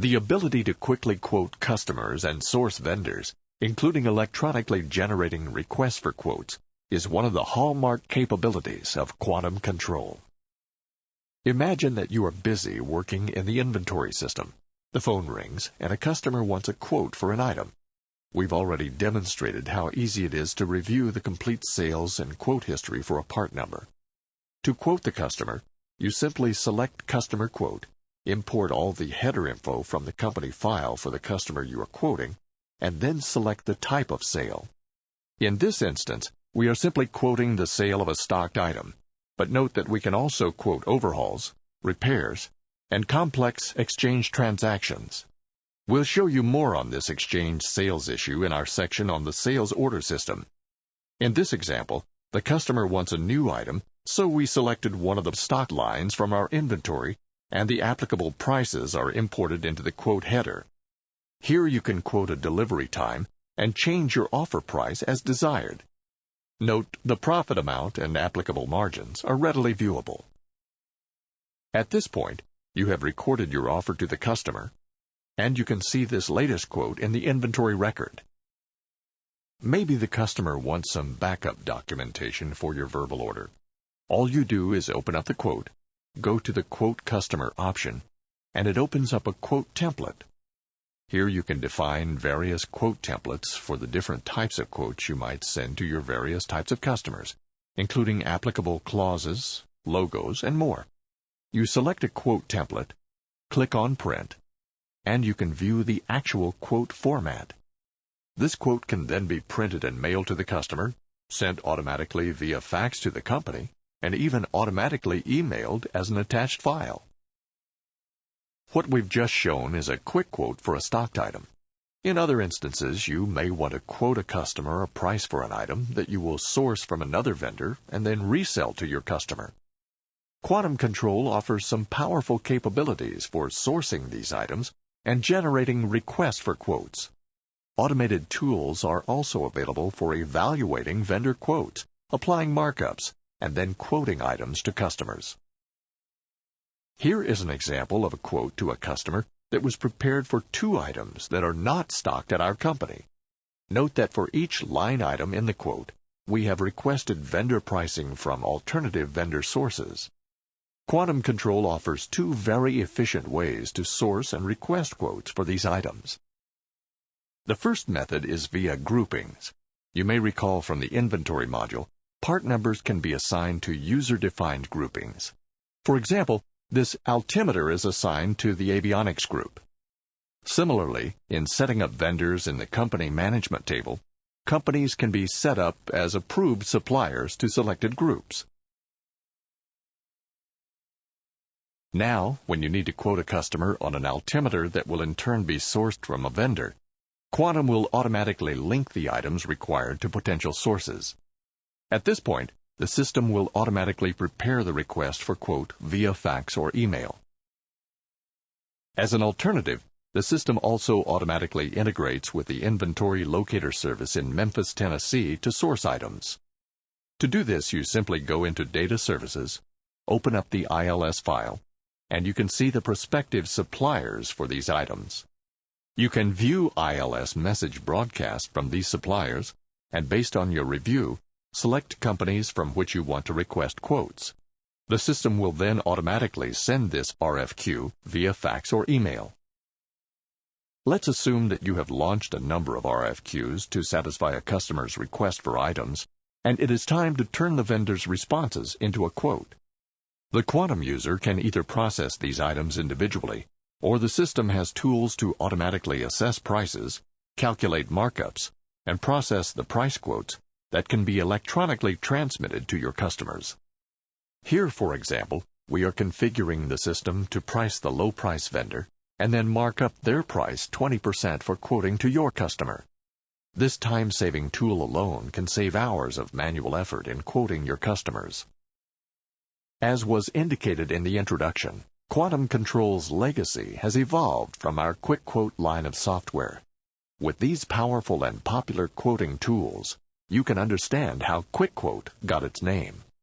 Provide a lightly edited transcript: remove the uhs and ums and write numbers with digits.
The ability to quickly quote customers and source vendors, including electronically generating requests for quotes, is one of the hallmark capabilities of Quantum Control. Imagine that you are busy working in the inventory system. The phone rings, and a customer wants a quote for an item. We've already demonstrated how easy it is to review the complete sales and quote history for a part number. To quote the customer, you simply select Customer Quote, import all the header info from the company file for the customer you are quoting, and then select the type of sale. In this instance, we are simply quoting the sale of a stocked item, but note that we can also quote overhauls, repairs, and complex exchange transactions. We'll show you more on this exchange sales issue in our section on the sales order system. In this example, the customer wants a new item, so we selected one of the stock lines from our inventory, and the applicable prices are imported into the quote header. Here you can quote a delivery time and change your offer price as desired. Note the profit amount and applicable margins are readily viewable. At this point, you have recorded your offer to the customer, and you can see this latest quote in the inventory record. Maybe the customer wants some backup documentation for your verbal order. All you do is open up the quote, go to the Quote Customer option, and it opens up a quote template. Here you can define various quote templates for the different types of quotes you might send to your various types of customers, including applicable clauses, logos, and more. You select a quote template, click on Print, and you can view the actual quote format. This quote can then be printed and mailed to the customer, sent automatically via fax to the company, and even automatically emailed as an attached file. What we've just shown is a quick quote for a stocked item. In other instances, you may want to quote a customer a price for an item that you will source from another vendor and then resell to your customer. Quantum Control offers some powerful capabilities for sourcing these items and generating requests for quotes. Automated tools are also available for evaluating vendor quotes, applying markups, and then quoting items to customers. Here is an example of a quote to a customer that was prepared for 2 items that are not stocked at our company. Note that for each line item in the quote, we have requested vendor pricing from alternative vendor sources. Quantum Control offers 2 very efficient ways to source and request quotes for these items. The first method is via groupings. You may recall from the inventory module, part numbers can be assigned to user-defined groupings. For example, this altimeter is assigned to the avionics group. Similarly, in setting up vendors in the company management table, companies can be set up as approved suppliers to selected groups. Now, when you need to quote a customer on an altimeter that will in turn be sourced from a vendor, Quantum will automatically link the items required to potential sources. At this point, the system will automatically prepare the request for quote via fax or email. As an alternative, the system also automatically integrates with the inventory locator service in Memphis, Tennessee to source items. To do this, you simply go into Data Services, open up the ILS file, and you can see the prospective suppliers for these items. You can view ILS message broadcast from these suppliers, and based on your review, select companies from which you want to request quotes. The system will then automatically send this RFQ via fax or email. Let's assume that you have launched a number of RFQs to satisfy a customer's request for items, and it is time to turn the vendor's responses into a quote. The Quantum user can either process these items individually, or the system has tools to automatically assess prices, calculate markups, and process the price quotes that can be electronically transmitted to your customers. Here, for example, we are configuring the system to price the low-price vendor and then mark up their price 20% for quoting to your customer. This time-saving tool alone can save hours of manual effort in quoting your customers. As was indicated in the introduction, Quantum Control's legacy has evolved from our Quick Quote line of software. With these powerful and popular quoting tools, you can understand how Quick Quote got its name.